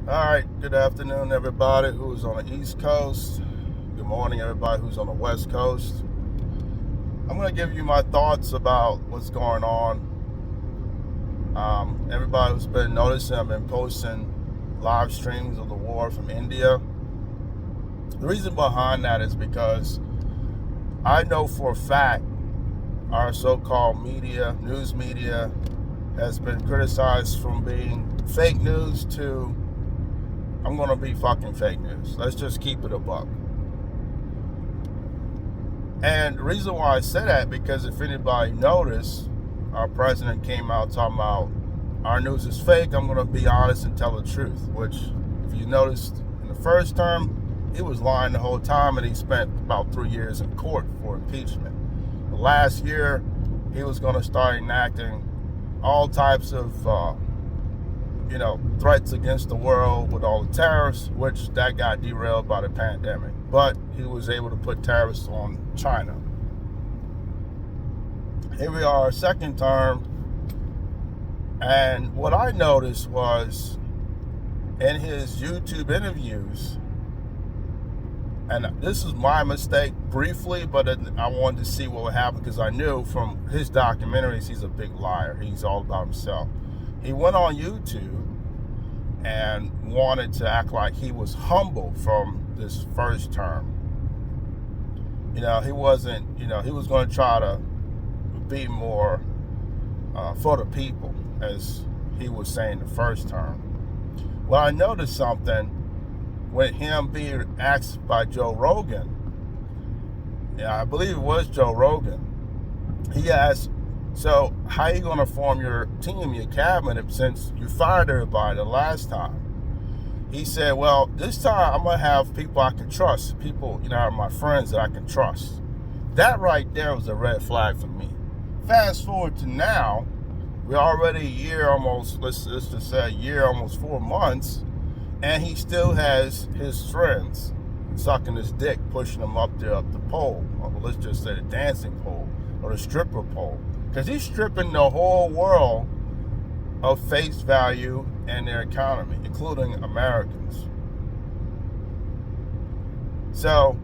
All right, good afternoon, everybody who's on the East Coast. Good morning, everybody who's on the West Coast. I'm going to give you my thoughts about what's going on. Everybody who's been noticing, I've been posting live streams of the war from India. The reason behind that is because I know for a fact our so-called media, news media, has been criticized from being fake news to I'm going to be fucking fake news. Let's just keep it a buck. And the reason why I say that, because if anybody noticed, our president came out talking about our news is fake. I'm going to be honest and tell the truth, which, if you noticed in the first term, he was lying the whole time, and he spent about 3 years in court for impeachment. The last year, he was going to start enacting all types of, threats against the world with all the tariffs, which that got derailed by the pandemic. But he was able to put tariffs on China. Here we are, second term, and what I noticed was in his YouTube interviews, and this is my mistake briefly, but I wanted to see what would happen because I knew from his documentaries he's a big liar. He's all about himself. He went on YouTube and wanted to act like he was humble from this first term. He wasn't, he was going to try to be more for the people, as he was saying the first term. Well, I noticed something with him being asked by Joe Rogan. I believe it was Joe Rogan. He asked, so how are you going to form your team, your cabinet, since you fired everybody the last time? He said, well, this time I'm going to have people I can trust. People, my friends that I can trust. That right there was a red flag for me. Fast forward to now, we're already a year almost, let's just say a year, almost 4 months, and he still has his friends sucking his dick, pushing him up the pole, or let's just say the dancing pole, or the stripper pole. Because he's stripping the whole world of face value and their economy, including Americans. So,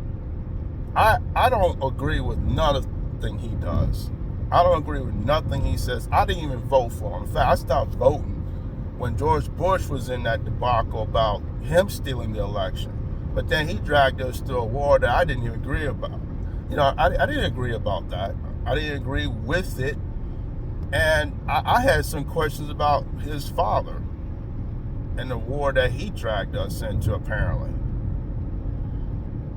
I don't agree with nothing he does. I don't agree with nothing he says. I didn't even vote for him. In fact, I stopped voting when George Bush was in that debacle about him stealing the election. But then he dragged us to a war that I didn't even agree about. I didn't agree about that. I didn't agree with it. And I had some questions about his father and the war that he dragged us into, apparently.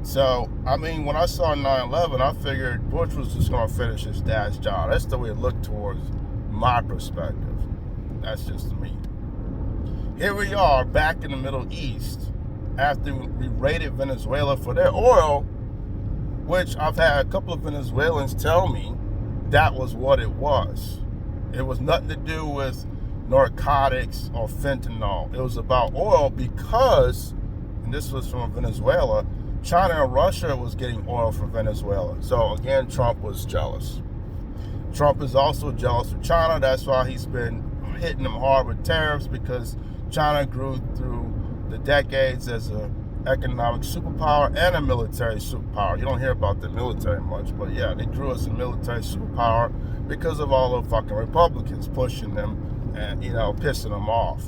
So, when I saw 9/11, I figured Bush was just going to finish his dad's job. That's the way it looked towards my perspective. That's just me. Here we are back in the Middle East after we raided Venezuela for their oil, which I've had a couple of Venezuelans tell me that was what it was. It was nothing to do with narcotics or fentanyl. It was about oil because, and this was from Venezuela, China and Russia was getting oil from Venezuela. So again, Trump was jealous. Trump is also jealous of China. That's why he's been hitting them hard with tariffs, because China grew through the decades as an economic superpower and a military superpower. You don't hear about the military much, but yeah, they grew as a military superpower because of all the fucking Republicans pushing them and, pissing them off.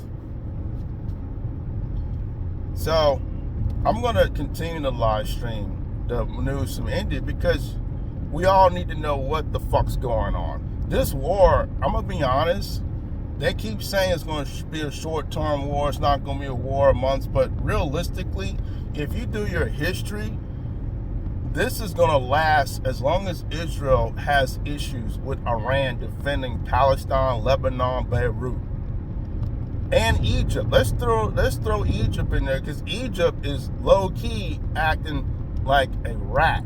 So, I'm going to continue to live stream the news from India because we all need to know what the fuck's going on. This war, I'm going to be honest, they keep saying it's going to be a short-term war, it's not going to be a war of months, but realistically, if you do your history, this is going to last as long as Israel has issues with Iran defending Palestine, Lebanon, Beirut, and Egypt. Let's throw Egypt in there, because Egypt is low-key acting like a rat.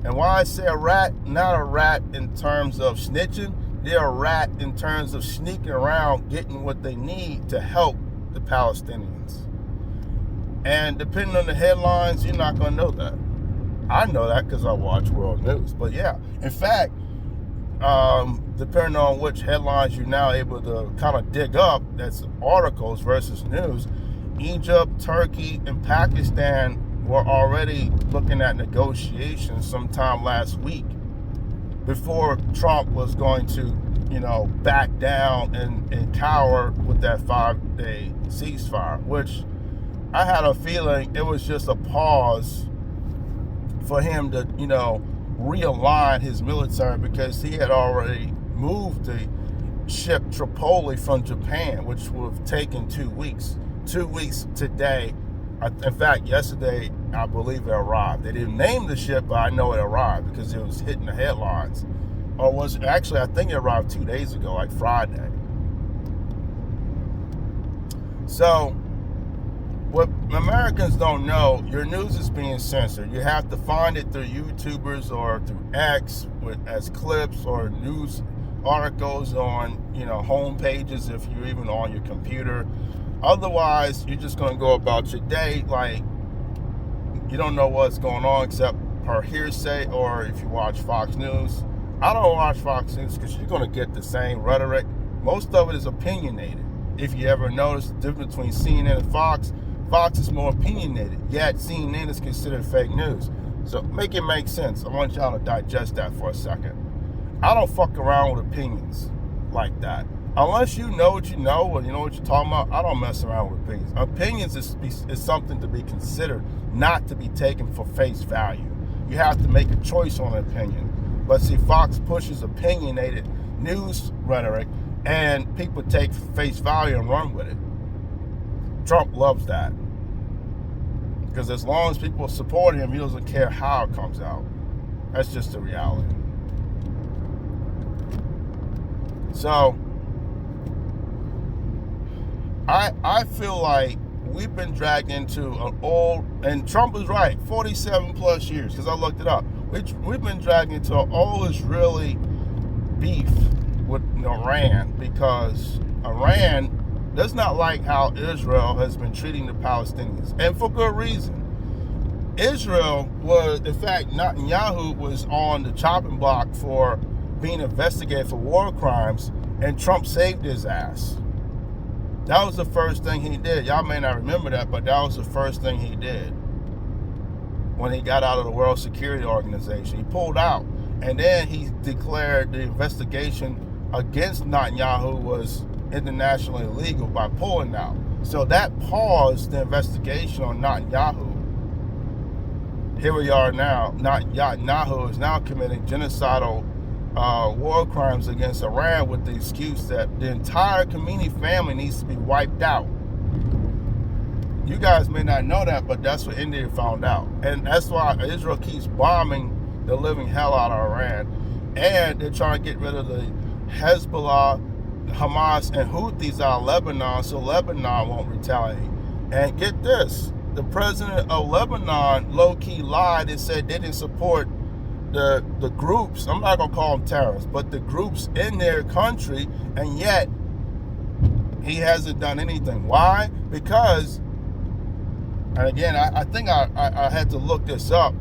And why I say a rat, not a rat in terms of snitching, they're a rat in terms of sneaking around, getting what they need to help the Palestinians. And depending on the headlines, you're not going to know that. I know that because I watch world news. But yeah, in fact, depending on which headlines you're now able to kind of dig up, that's articles versus news, Egypt, Turkey, and Pakistan were already looking at negotiations sometime last week before Trump was going to, back down and cower with that 5-day ceasefire, which I had a feeling it was just a pause for him to, realign his military, because he had already moved the ship Tripoli from Japan, which would have taken 2 weeks. 2 weeks today. In fact, yesterday, I believe it arrived. They didn't name the ship, but I know it arrived because it was hitting the headlines. Or was actually, I think it arrived 2 days ago, like Friday. So, what Americans don't know, your news is being censored. You have to find it through YouTubers or through X as clips or news articles on, home pages if you're even on your computer. Otherwise, you're just going to go about your day like you don't know what's going on except per hearsay, or if you watch Fox News. I don't watch Fox News because you're going to get the same rhetoric. Most of it is opinionated. If you ever notice the difference between CNN and Fox, Fox is more opinionated, yet CNN is considered fake news. So make it make sense. I want y'all to digest that for a second. I don't fuck around with opinions like that. Unless you know what you know, or you know what you're talking about, I don't mess around with opinions. Opinions is something to be considered, not to be taken for face value. You have to make a choice on an opinion. But see, Fox pushes opinionated news rhetoric, and people take face value and run with it. Trump loves that. Because as long as people support him, he doesn't care how it comes out. That's just the reality. So, I feel like we've been dragged into an old, and Trump was right, 47 plus years, because I looked it up. We've been dragged into an old Israeli beef with Iran, because Iran does not like how Israel has been treating the Palestinians, and for good reason. Israel was, in fact, Netanyahu was on the chopping block for being investigated for war crimes, and Trump saved his ass. That was the first thing he did. Y'all may not remember that, but that was the first thing he did when he got out of the World Security Organization. He pulled out, and then he declared the investigation against Netanyahu was internationally illegal by pulling out. So that paused the investigation on Netanyahu. Here we are now. Netanyahu is now committing genocidal war crimes against Iran with the excuse that the entire Khamenei family needs to be wiped out. You guys may not know that, but that's what India found out. And that's why Israel keeps bombing the living hell out of Iran. And they're trying to get rid of the Hezbollah, Hamas, and Houthis out of Lebanon so Lebanon won't retaliate. And get this, the president of Lebanon low-key lied and said they didn't support the groups, I'm not going to call them terrorists, but the groups in their country, and yet he hasn't done anything. Why? Because, and again, I think I had to look this up,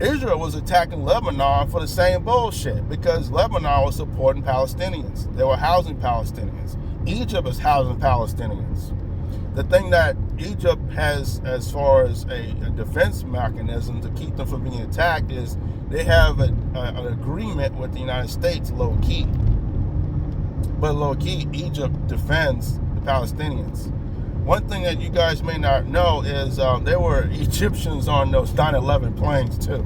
Israel was attacking Lebanon for the same bullshit, because Lebanon was supporting Palestinians. They were housing Palestinians. Egypt is housing Palestinians. The thing that Egypt has as far as a defense mechanism to keep them from being attacked is they have an agreement with the United States low-key. But low-key, Egypt defends the Palestinians. One thing that you guys may not know is there were Egyptians on those 9/11 planes too,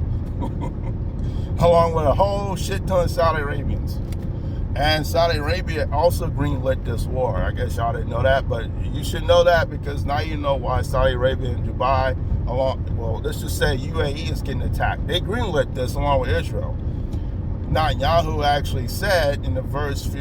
along with a whole shit ton of Saudi Arabians. And Saudi Arabia also greenlit this war. I guess y'all didn't know that, but you should know that, because now you know why Saudi Arabia and Dubai, well, let's just say UAE is getting attacked. They greenlit this along with Israel. Netanyahu actually said in the first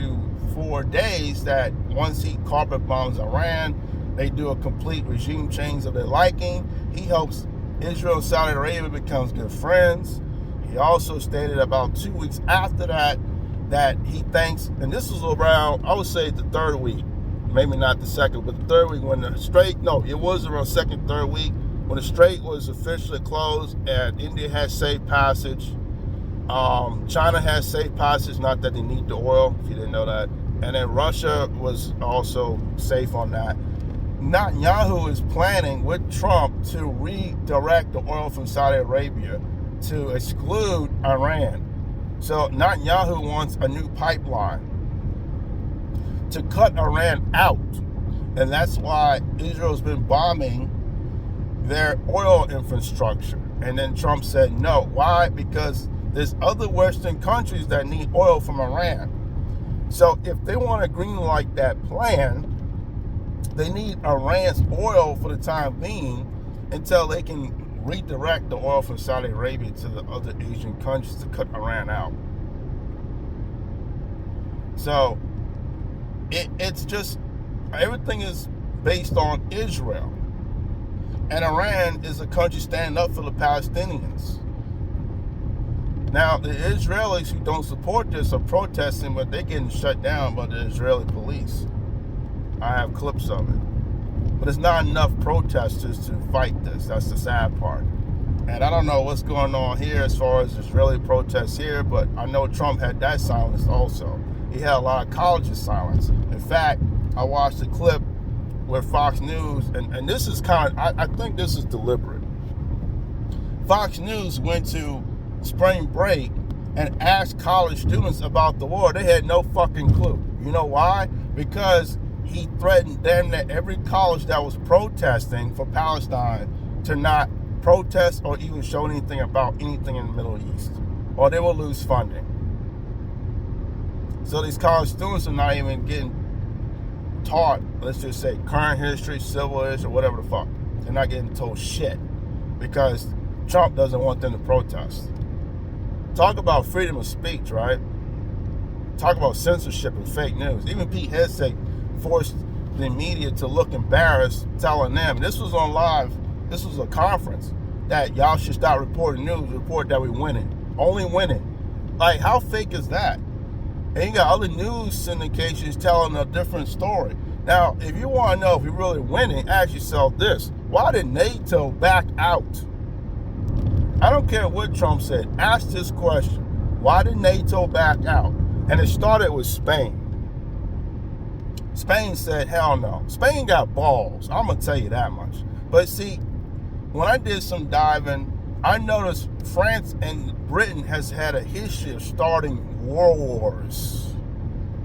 4 days that once he carpet bombs Iran, they do a complete regime change of their liking. He hopes Israel and Saudi Arabia becomes good friends. He also stated about 2 weeks after that he thinks, and this was around, I would say the third week, maybe not the second, but the third week when the Strait, no, it was around second, third week, when the Strait was officially closed and India had safe passage. China has safe passage, not that they need the oil, if you didn't know that. And then Russia was also safe on that. Netanyahu is planning with Trump to redirect the oil from Saudi Arabia to exclude Iran. So Netanyahu wants a new pipeline to cut Iran out. And that's why Israel's been bombing their oil infrastructure. And then Trump said no. Why? Because there's other Western countries that need oil from Iran. So if they want to greenlight that plan, they need Iran's oil for the time being until they can redirect the oil from Saudi Arabia to the other Asian countries to cut Iran out. So it's just, everything is based on Israel. And Iran is a country standing up for the Palestinians. Now, the Israelis who don't support this are protesting, but they're getting shut down by the Israeli police. I have clips of it. But there's not enough protesters to fight this. That's the sad part. And I don't know what's going on here as far as Israeli protests here, but I know Trump had that silenced also. He had a lot of colleges silenced. In fact, I watched a clip where Fox News, and this is kind of, I think this is deliberate. Fox News went to spring break and asked college students about the war. They had no fucking clue. You know why? Because he threatened damn near every college that was protesting for Palestine to not protest or even show anything about anything in the Middle East, or they will lose funding. So these college students are not even getting taught, let's just say, current history, civil history, or whatever the fuck. They're not getting told shit because Trump doesn't want them to protest. Talk about freedom of speech, right? Talk about censorship and fake news. Even Pete Hegseth forced the media to look embarrassed, telling them, this was on live, this was a conference, that y'all should stop reporting news, report that we're winning. Only winning. Like, how fake is that? And you got other news syndications telling a different story. Now, if you want to know if you're really winning, ask yourself this. Why did NATO back out? I don't care what Trump said. Ask this question. Why did NATO back out? And it started with Spain. Spain said, hell no. Spain got balls. I'm going to tell you that much. But see, when I did some diving, I noticed France and Britain has had a history of starting wars.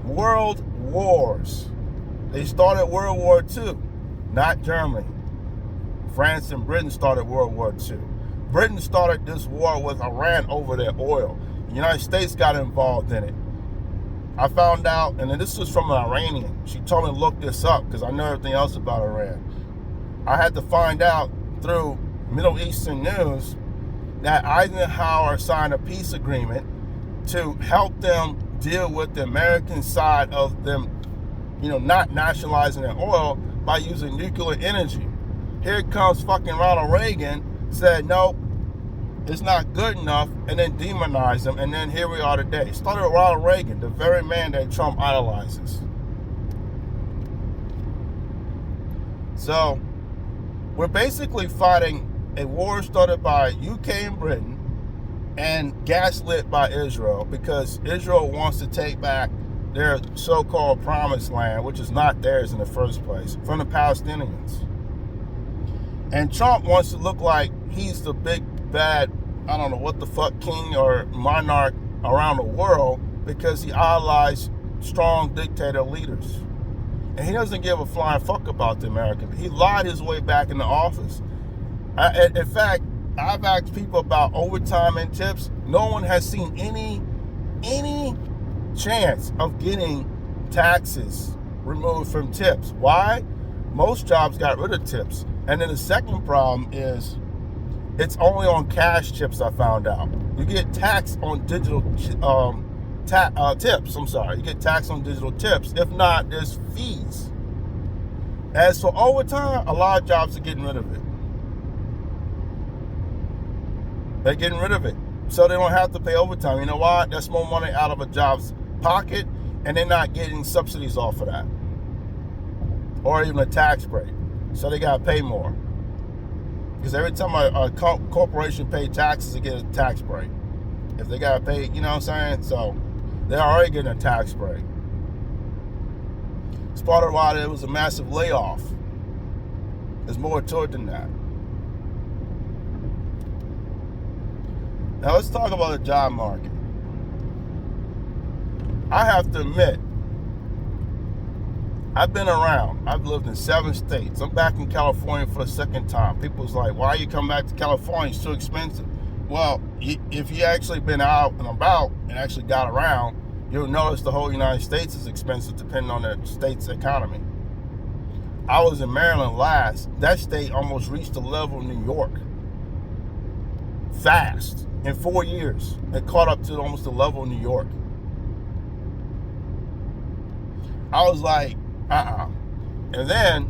World wars. They started World War II, not Germany. France and Britain started World War II. Britain started this war with Iran over their oil. The United States got involved in it. I found out, and this was from an Iranian. She told me to look this up because I know everything else about Iran. I had to find out through Middle Eastern news that Eisenhower signed a peace agreement to help them deal with the American side of them, not nationalizing their oil by using nuclear energy. Here comes fucking Ronald Reagan, said, no, it's not good enough, and then demonized them, and then here we are today. It started with Ronald Reagan, the very man that Trump idolizes. So, we're basically fighting a war started by UK and Britain and gaslit by Israel because Israel wants to take back their so-called promised land, which is not theirs in the first place, from the Palestinians. And Trump wants to look like he's the big, bad, I don't know what the fuck, king or monarch around the world because he idolized strong dictator leaders. And he doesn't give a flying fuck about the American. He lied his way back into office. In fact, I've asked people about overtime and tips. No one has seen any chance of getting taxes removed from tips. Why? Most jobs got rid of tips. And then the second problem is it's only on cash tips, I found out. You get taxed on digital tips. I'm sorry. You get taxed on digital tips. If not, there's fees. As for overtime, a lot of jobs are getting rid of it. They're getting rid of it. So they don't have to pay overtime. You know why? That's more money out of a job's pocket, and they're not getting subsidies off of that. Or even a tax break. So they got to pay more. Because every time a corporation pays taxes, they get a tax break. If they got to pay, you know what I'm saying? So they're already getting a tax break. It's part of why there was a massive layoff There's more to it than that. Now let's talk about the job market. I have to admit, I've been around. I've lived in 7 states. I'm back in California for the second time. People's like, why you come back to California? It's too expensive. Well, if you actually been out and about and actually got around, you'll notice the whole United States is expensive depending on the state's economy. I was in Maryland last. That state almost reached the level of New York. Fast. In 4 years. It caught up to almost the level of New York. I was like, And then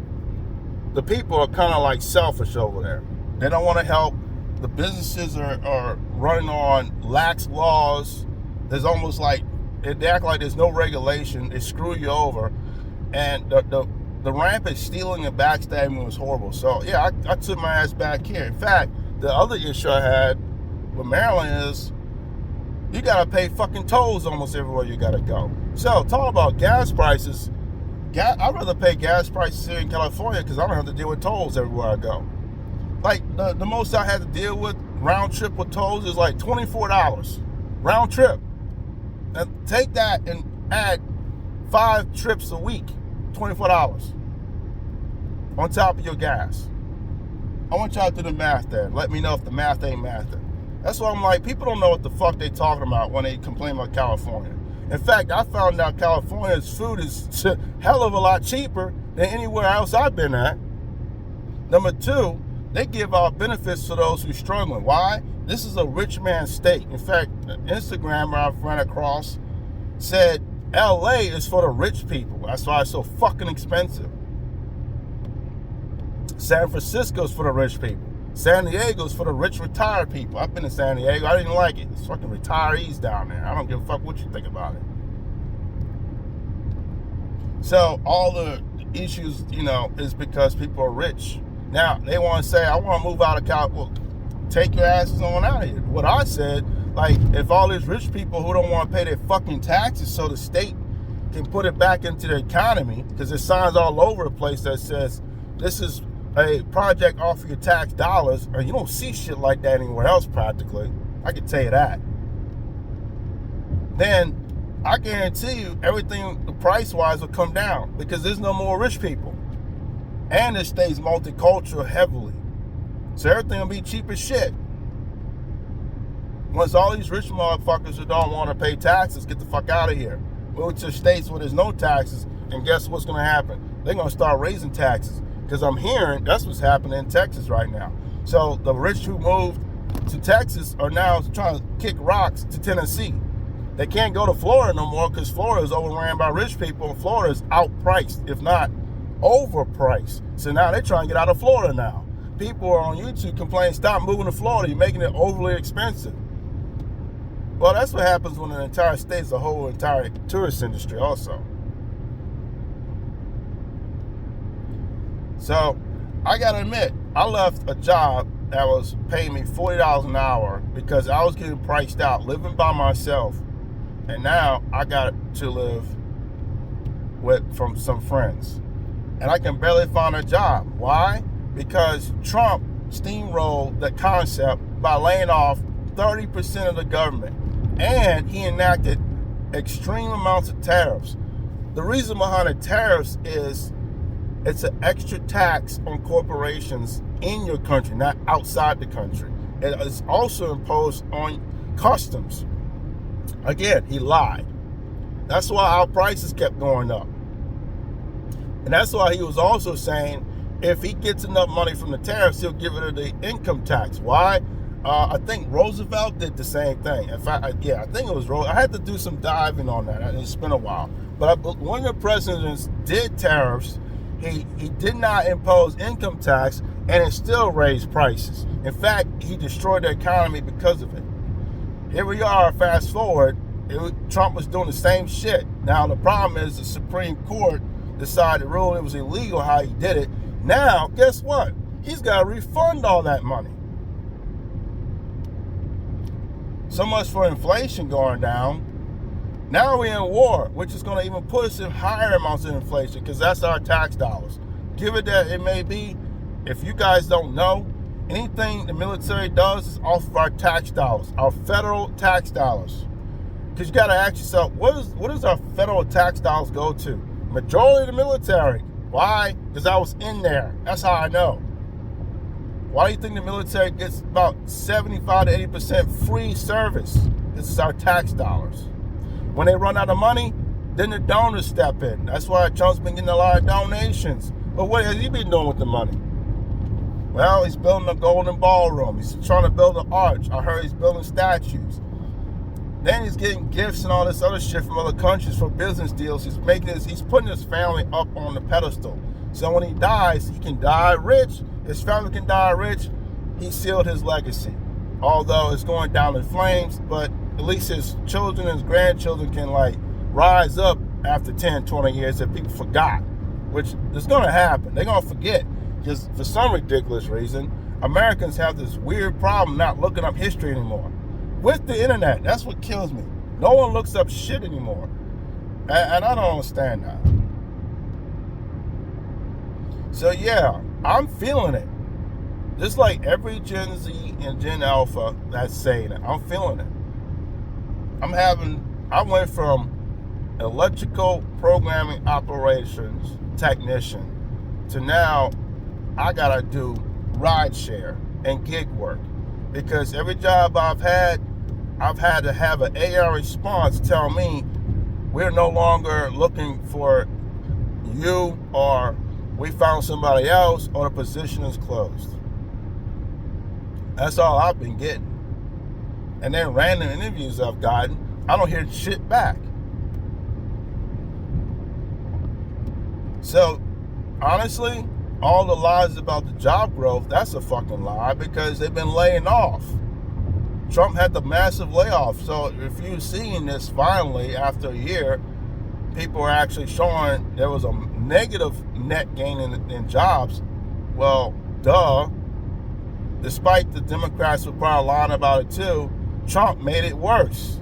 the people are kind of like selfish over there. They don't want to help. The businesses are running on lax laws. There's almost like, they act like there's no regulation. They screw you over. And the rampant stealing and backstabbing was horrible. So yeah, I took my ass back here. In fact, the other issue I had with Maryland is you gotta pay fucking tolls almost everywhere you gotta go. So talk about gas prices. I'd rather pay gas prices here in California because I don't have to deal with tolls everywhere I go. Like the most I had to deal with round trip with tolls is like $24 round trip. Now take that and add 5 trips a week, $24 on top of your gas. I want y'all to do the math there. Let me know if the math ain't mathing. That's why I'm like, people don't know what the fuck they talking about when they complain about California. In fact, I found out California's food is a hell of a lot cheaper than anywhere else I've been at. Number 2, they give out benefits to those who are struggling. Why? This is a rich man's state. In fact, an Instagrammer I've run across said LA is for the rich people. That's why it's so fucking expensive. San Francisco's for the rich people. San Diego's for the rich retired people. I've been to San Diego. I didn't like it. It's fucking retirees down there. I don't give a fuck what you think about it. So all the issues, is because people are rich. Now, they want to say, I want to move out of California. Well, take your asses on out of here. What I said, like, if all these rich people who don't want to pay their fucking taxes so the state can put it back into the economy, because there's signs all over the place that says, this is a project off of your tax dollars, and you don't see shit like that anywhere else practically. I can tell you that. Then I guarantee you everything price-wise will come down because there's no more rich people. And it stays multicultural heavily. So everything will be cheap as shit. Once all these rich motherfuckers who don't want to pay taxes get the fuck out of here. Move to states where there's no taxes, and guess what's going to happen? They're going to start raising taxes. Because I'm hearing that's what's happening in Texas right now. So the rich who moved to Texas are now trying to kick rocks to Tennessee. They can't go to Florida no more because Florida is overran by rich people, and Florida is outpriced, if not overpriced. So now they're trying to get out of Florida now. People are on YouTube complaining, stop moving to Florida, you're making it overly expensive. Well, that's what happens when an entire state is a whole entire tourist industry also. So, I gotta admit, I left a job that was paying me $40 an hour because I was getting priced out, living by myself. And now I got to live from some friends. And I can barely find a job. Why? Because Trump steamrolled the concept by laying off 30% of the government. And he enacted extreme amounts of tariffs. The reason behind the tariffs is it's an extra tax on corporations in your country, not outside the country. It is also imposed on customs. Again, he lied. That's why our prices kept going up. And that's why he was also saying if he gets enough money from the tariffs, he'll give it the income tax. Why? I think Roosevelt did the same thing. In fact, I think it was Roosevelt. I had to do some diving on that. It's been a while. But when the presidents did tariffs, he did not impose income tax, and it still raised prices. In fact, he destroyed the economy because of it. Here we are, fast forward, Trump was doing the same shit. Now, the problem is the Supreme Court decided to rule it was illegal how he did it. Now, guess what? He's got to refund all that money. So much for inflation going down. Now we're in war, which is going to even put us in higher amounts of inflation because that's our tax dollars. Give it that it may be, if you guys don't know, anything the military does is off of our tax dollars, our federal tax dollars. Because you got to ask yourself, what does our federal tax dollars go to? Majority of the military. Why? Because I was in there. That's how I know. Why do you think the military gets about 75 to 80% free service? This is our tax dollars. When they run out of money, then the donors step in. That's why Trump's been getting a lot of donations. But what has he been doing with the money? Well, he's building a golden ballroom. He's trying to build an arch. I heard he's building statues. Then he's getting gifts and all this other shit from other countries for business deals. He's putting his family up on the pedestal. So when he dies, he can die rich. His family can die rich. He sealed his legacy. Although it's going down in flames, but at least his children and his grandchildren can rise up after 10, 20 years if people forgot, which is going to happen. They're going to forget because for some ridiculous reason, Americans have this weird problem not looking up history anymore. With the internet, that's what kills me. No one looks up shit anymore. And I don't understand that. So yeah, I'm feeling it. Just like every Gen Z and Gen Alpha that's saying it, I'm feeling it. I went from electrical programming operations technician to now I gotta do ride share and gig work. Because every job I've had to have an AI response tell me we're no longer looking for you, or we found somebody else, or the position is closed. That's all I've been getting. And then random interviews I've gotten, I don't hear shit back. So, honestly, all the lies about the job growth, that's a fucking lie because they've been laying off. Trump had the massive layoff. So if you're seeing this finally after a year, people are actually showing there was a negative net gain in jobs. Well, duh. Despite the Democrats were probably lying about it too, Trump made it worse.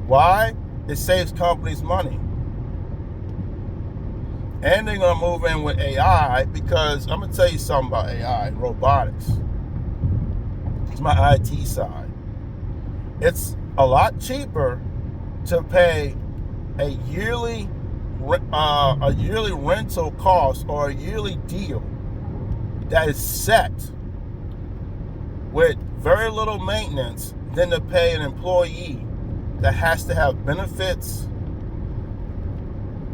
Why? It saves companies money. And they're going to move in with AI because I'm going to tell you something about AI and robotics. It's my IT side. It's a lot cheaper to pay a yearly rental cost or a yearly deal that is set with very little maintenance than to pay an employee that has to have benefits,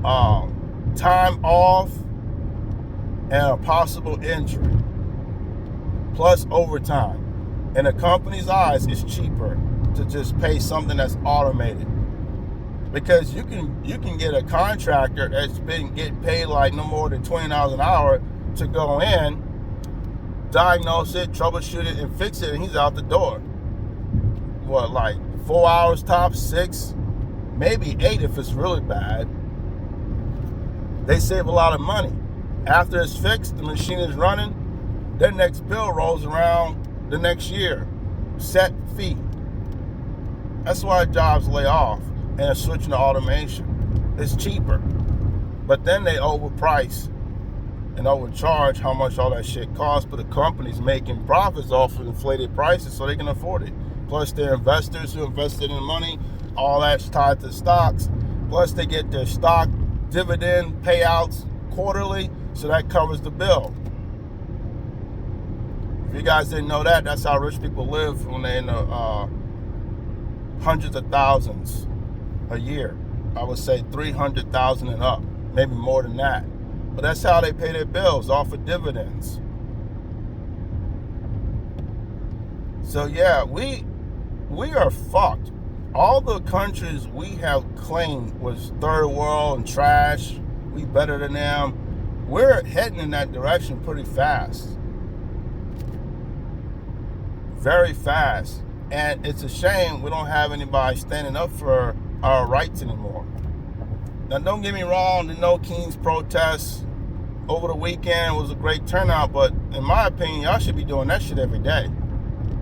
time off, and a possible injury, plus overtime. In a company's eyes, it's cheaper to just pay something that's automated, because you can get a contractor that's been getting paid no more than $20 an hour to go in, diagnose it, troubleshoot it, and fix it, and he's out the door. What, 4 hours tops, 6, maybe 8 if it's really bad. They save a lot of money. After it's fixed, the machine is running, their next bill rolls around the next year. Set fee. That's why jobs lay off and are switching to automation. It's cheaper. But then they overprice and overcharge how much all that shit costs, but the company's making profits off of inflated prices so they can afford it. Plus their investors who invested in money, all that's tied to stocks. Plus they get their stock dividend payouts quarterly, so that covers the bill. If you guys didn't know that, that's how rich people live when they're in the hundreds of thousands a year. I would say 300,000 and up, maybe more than that. But that's how they pay their bills, off of dividends. So yeah, we are fucked. All the countries we have claimed was third world and trash, we better than them, we're heading in that direction pretty fast. Very fast. And it's a shame we don't have anybody standing up for our rights anymore. Now, don't get me wrong, the No Kings protests over the weekend was a great turnout, but in my opinion, y'all should be doing that shit every day.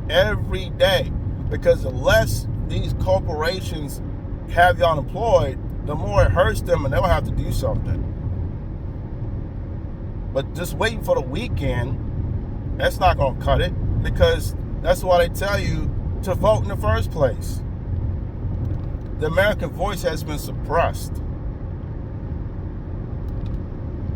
Every day. Because the less these corporations have y'all employed, the more it hurts them and they'll have to do something. But just waiting for the weekend That's not going to cut it, because that's why they tell you to vote in the first place. The American voice has been suppressed.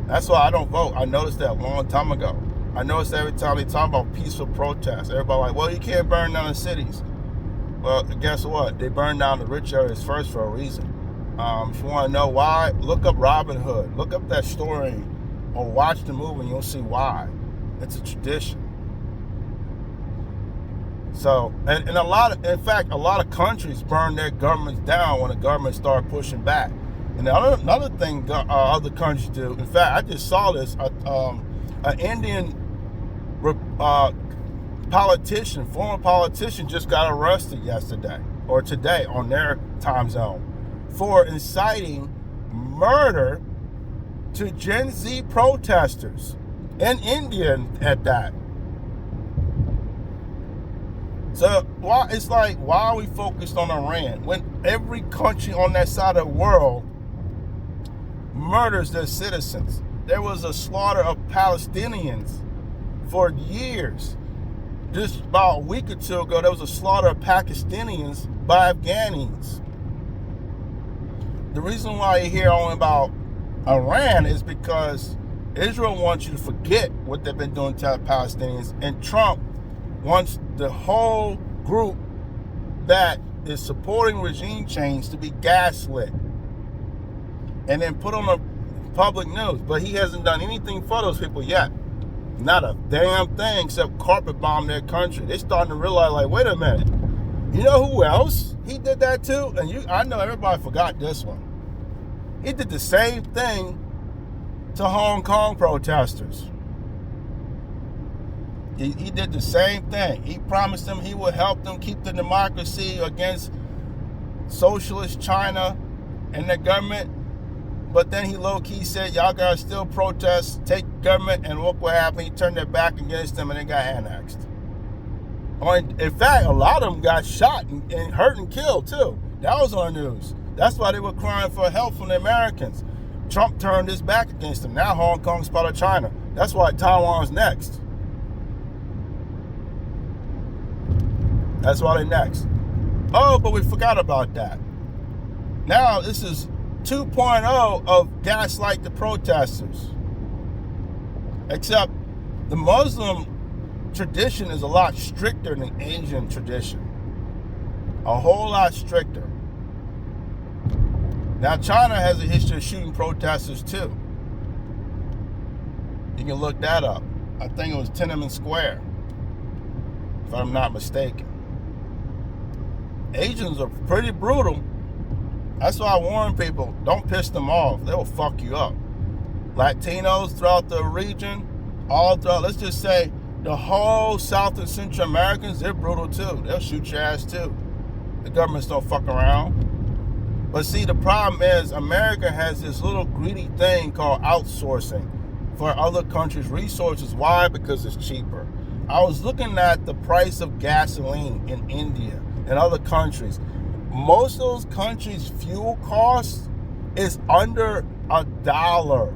That's why I don't vote. I noticed that a long time ago. I noticed every time they talk about peaceful protests, everybody like, well, you can't burn down the cities. Well, guess what? They burn down the rich areas first for a reason. If you want to know why, look up Robin Hood. Look up that story or watch the movie and you'll see why. It's a tradition. So, and a lot of countries burn their governments down when the government start pushing back. And another thing other countries do, in fact, I just saw this, an Indian former politician just got arrested yesterday or today on their time zone for inciting murder to Gen Z protesters in India at that. So why are we focused on Iran when every country on that side of the world murders their citizens? There was a slaughter of Palestinians for years. Just about a week or two ago, there was a slaughter of Pakistanis by Afghanis. The reason why you hear only about Iran is because Israel wants you to forget what they've been doing to the Palestinians, and Trump wants the whole group that is supporting regime change to be gaslit and then put on the public news. But he hasn't done anything for those people yet. Not a damn thing except carpet bomb their country. They're starting to realize, like, wait a minute. You know who else he did that to? And I know everybody forgot this one. He did the same thing to Hong Kong protesters. He did the same thing. He promised them he would help them keep the democracy against socialist China and the government. But then he low-key said, y'all guys still protest, take government, and look what happened. He turned their back against them and they got annexed. In fact, a lot of them got shot and hurt and killed too. That was on the news. That's why they were crying for help from the Americans. Trump turned his back against them. Now Hong Kong's part of China. That's why Taiwan's next. That's why they're next. Oh, but we forgot about that. Now this is 2.0 of gaslight the protesters. Except the Muslim tradition is a lot stricter than Asian tradition. A whole lot stricter. Now China has a history of shooting protesters too. You can look that up. I think it was Tiananmen Square, if I'm not mistaken. Asians are pretty brutal. That's why I warn people, don't piss them off. They will fuck you up. Latinos throughout the region, all throughout, let's just say, the whole South and Central Americans, they're brutal too. They'll shoot your ass too. The governments don't fuck around. But see, the problem is America has this little greedy thing called outsourcing for other countries' resources. Why? Because it's cheaper. I was looking at the price of gasoline in India and other countries. Most of those countries' fuel costs is under $1.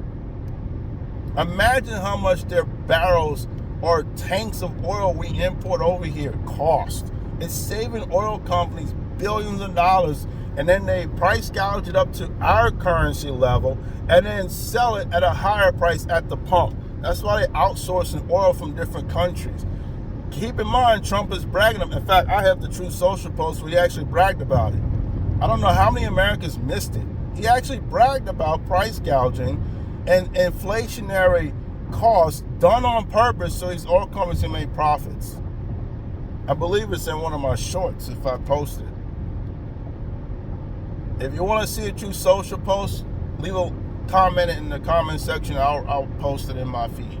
Imagine how much their barrels or tanks of oil we import over here cost. It's saving oil companies billions of dollars, and then they price gouge it up to our currency level and then sell it at a higher price at the pump. That's why they're outsourcing oil from different countries. Keep in mind, Trump is bragging. In fact, I have the Truth Social post where he actually bragged about it. I don't know how many Americans missed it. He actually bragged about price gouging and inflationary costs done on purpose so these oil companies can make profits. I believe it's in one of my shorts if I post it. If you want to see a Truth Social post, leave a comment in the comment section. I'll post it in my feed.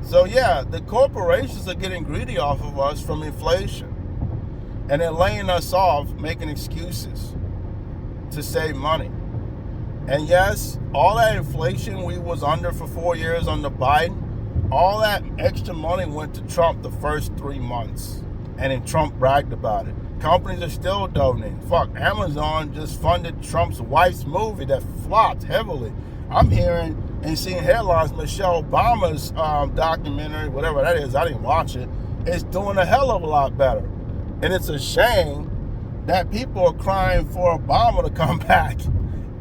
So yeah, the corporations are getting greedy off of us from inflation. And they're laying us off, making excuses to save money. And yes, all that inflation we was under for 4 years under Biden, all that extra money went to Trump the first 3 months. And then Trump bragged about it. Companies are still donating. Fuck, Amazon just funded Trump's wife's movie that flopped heavily. I'm hearing and seeing headlines, Michelle Obama's documentary, whatever that is, I didn't watch it, is doing a hell of a lot better. And it's a shame that people are crying for Obama to come back.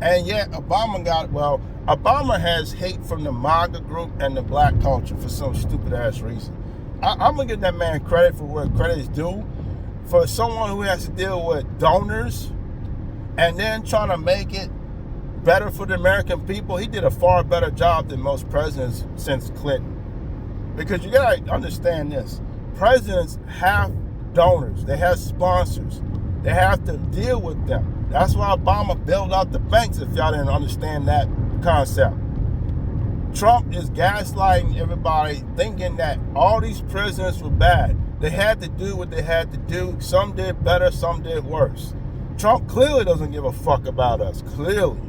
And yet Obama has hate from the MAGA group and the black culture for some stupid ass reason. I'm gonna give that man credit for where credit is due. For someone who has to deal with donors and then trying to make it better for the American people, he did a far better job than most presidents since Clinton. Because you gotta understand this. Presidents have donors, they have sponsors, they have to deal with them. That's why Obama bailed out the banks, if y'all didn't understand that concept. Trump is gaslighting everybody, thinking that all these presidents were bad. They had to do what they had to do. Some did better, some did worse. Trump clearly doesn't give a fuck about us. Clearly.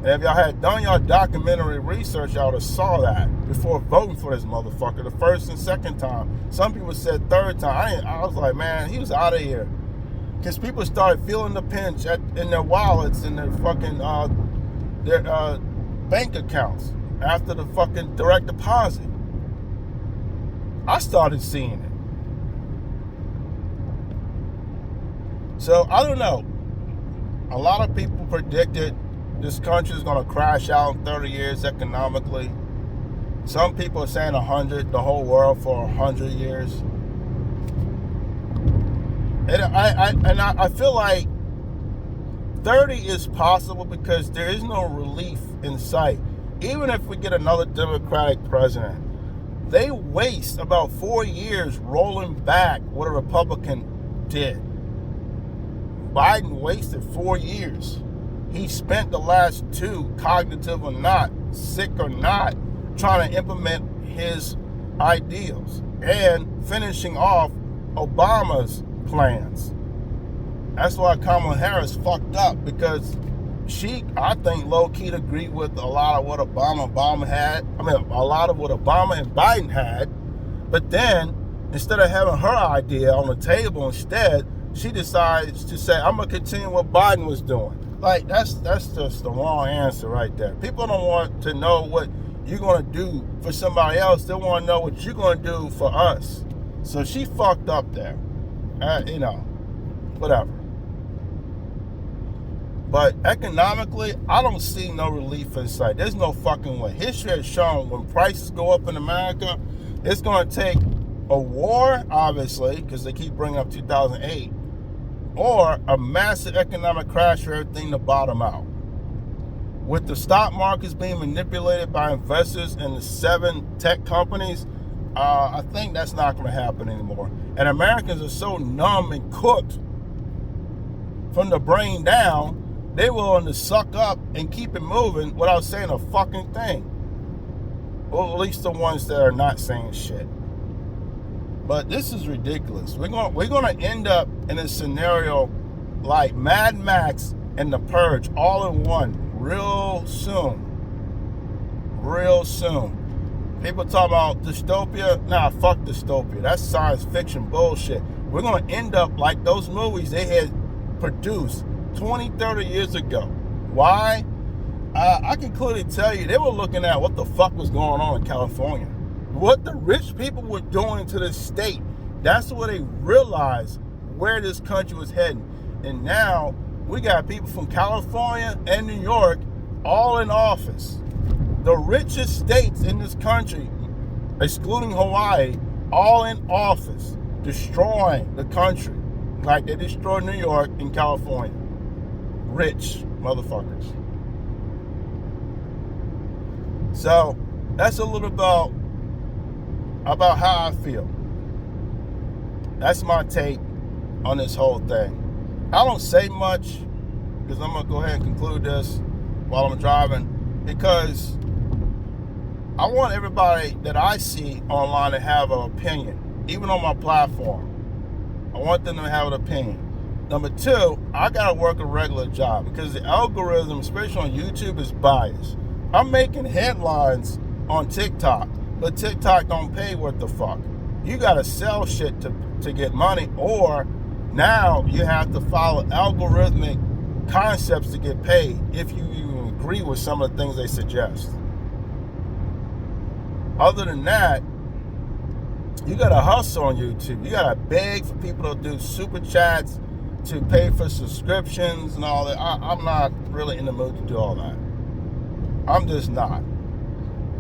And if y'all had done your documentary research, y'all would have saw that before voting for this motherfucker the first and second time. Some people said third time. I was like, man, he was out of here. Because people started feeling the pinch in their wallets and their fucking their bank accounts after the fucking direct deposit. I started seeing it. So I don't know. A lot of people predicted this country is going to crash out in 30 years economically. Some people are saying 100, the whole world for 100 years. And I feel like 30 is possible because there is no relief in sight. Even if we get another Democratic president, they waste about 4 years rolling back what a Republican did. Biden wasted 4 years. He spent the last 2, cognitive or not, sick or not, trying to implement his ideals and finishing off Obama's plans. That's why Kamala Harris fucked up, because she, I think, low-key agreed with a lot of what Obama had. I mean, a lot of what Obama and Biden had. But then, instead of having her idea on the table instead, she decides to say, I'm going to continue what Biden was doing. Like, that's just the wrong answer right there. People don't want to know what you're going to do for somebody else. They want to know what you're going to do for us. So she fucked up there. Whatever. But economically, I don't see no relief in sight. There's no fucking way. History has shown when prices go up in America, it's going to take a war, obviously, because they keep bringing up 2008, or a massive economic crash for everything to bottom out. With the stock markets being manipulated by investors in the 7 tech companies, I think that's not going to happen anymore. And Americans are so numb and cooked from the brain down, they're willing to suck up and keep it moving without saying a fucking thing. Well, at least the ones that are not saying shit. But this is ridiculous. We're going to end up in a scenario like Mad Max and The Purge all in one real soon. Real soon. People talk about dystopia. Nah, fuck dystopia. That's science fiction bullshit. We're going to end up like those movies they had produced 20, 30 years ago. Why? I can clearly tell you they were looking at what the fuck was going on in California. What the rich people were doing to the state. That's where they realized where this country was heading. And now we got people from California and New York all in office. The richest states in this country, excluding Hawaii, all in office, destroying the country like they destroyed New York and California. Rich motherfuckers. So that's a little about how I feel. That's my take on this whole thing. I don't say much because I'm going to go ahead and conclude this while I'm driving, because I want everybody that I see online to have an opinion, even on my platform. I want them to have an opinion. Number 2, I got to work a regular job because the algorithm, especially on YouTube, is biased. I'm making headlines on TikTok, but TikTok don't pay what the fuck. You got to sell shit to get money, or now you have to follow algorithmic concepts to get paid if you even agree with some of the things they suggest. Other than that, you gotta hustle on YouTube. You gotta beg for people to do super chats, to pay for subscriptions and all that. I'm not really in the mood to do all that. I'm just not.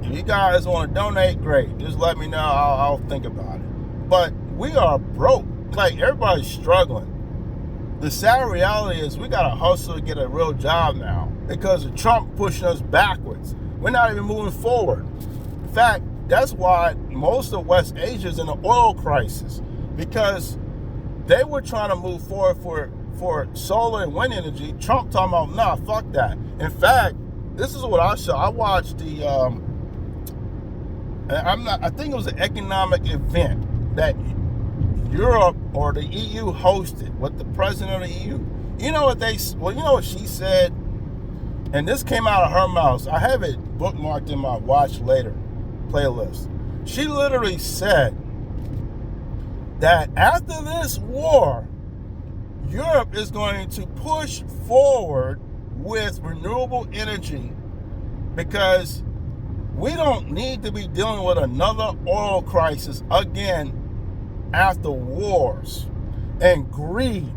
If you guys want to donate, great. Just let me know. I'll think about it. But we are broke. Like, everybody's struggling. The sad reality is we got to hustle to get a real job now because of Trump pushing us backwards. We're not even moving forward. In fact, that's why most of West Asia is in an oil crisis, because they were trying to move forward for solar and wind energy. Trump talking about, nah, fuck that. In fact, this is what I saw. I watched the, I think it was an economic event that Europe or the EU hosted with the president of the EU. You know what she said? And this came out of her mouth. I have it bookmarked in my watch later playlist. She literally said that after this war, Europe is going to push forward with renewable energy because we don't need to be dealing with another oil crisis again after wars and greed.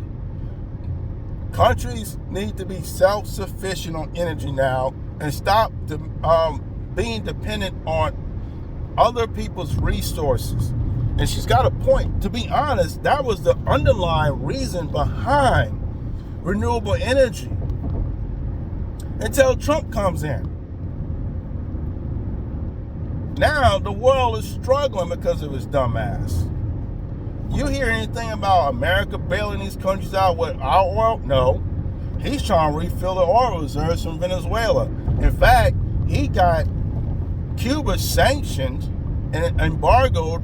Countries need to be self-sufficient on energy now and stop being dependent on other people's resources. And she's got a point. To be honest, that was the underlying reason behind renewable energy until Trump comes in. Now the world is struggling because of his dumb ass. You hear anything about America bailing these countries out with our oil? No. He's trying to refill the oil reserves from Venezuela. In fact, he got Cuba sanctioned and embargoed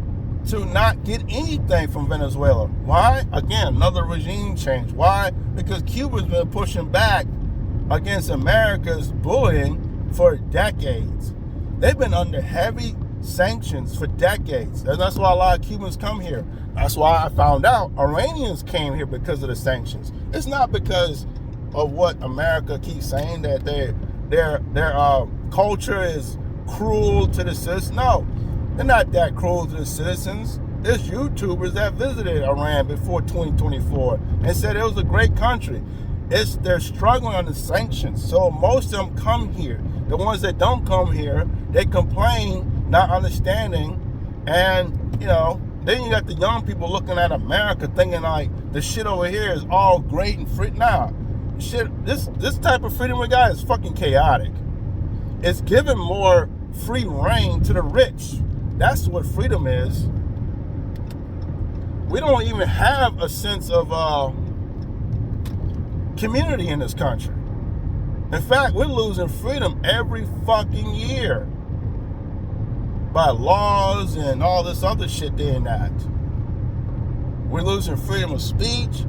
to not get anything from Venezuela. Why? Again, another regime change. Why? Because Cuba's been pushing back against America's bullying for decades. They've been under heavy sanctions for decades. And that's why a lot of Cubans come here. That's why I found out Iranians came here because of the sanctions. It's not because of what America keeps saying, that their culture is cruel to the citizens. No, they're not that cruel to the citizens. There's YouTubers that visited Iran before 2024 and said it was a great country. They're struggling under sanctions. So most of them come here. The ones that don't come here, they complain, not understanding. And, then you got the young people looking at America thinking like the shit over here is all great and free. Nah, shit, this type of freedom we got is fucking chaotic. It's giving more free reign to the rich. That's what freedom is. We don't even have a sense of community in this country. In fact, we're losing freedom every fucking year by laws and all this other shit they enact. We're losing freedom of speech.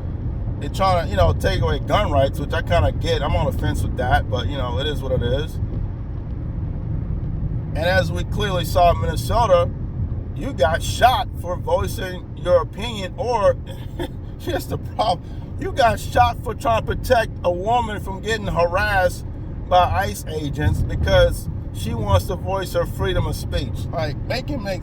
They're trying to, take away gun rights, which I kind of get. I'm on the fence with that, but, it is what it is. And as we clearly saw in Minnesota, you got shot for voicing your opinion, or here's the problem. You got shot for trying to protect a woman from getting harassed by ICE agents because she wants to voice her freedom of speech. Like, make it make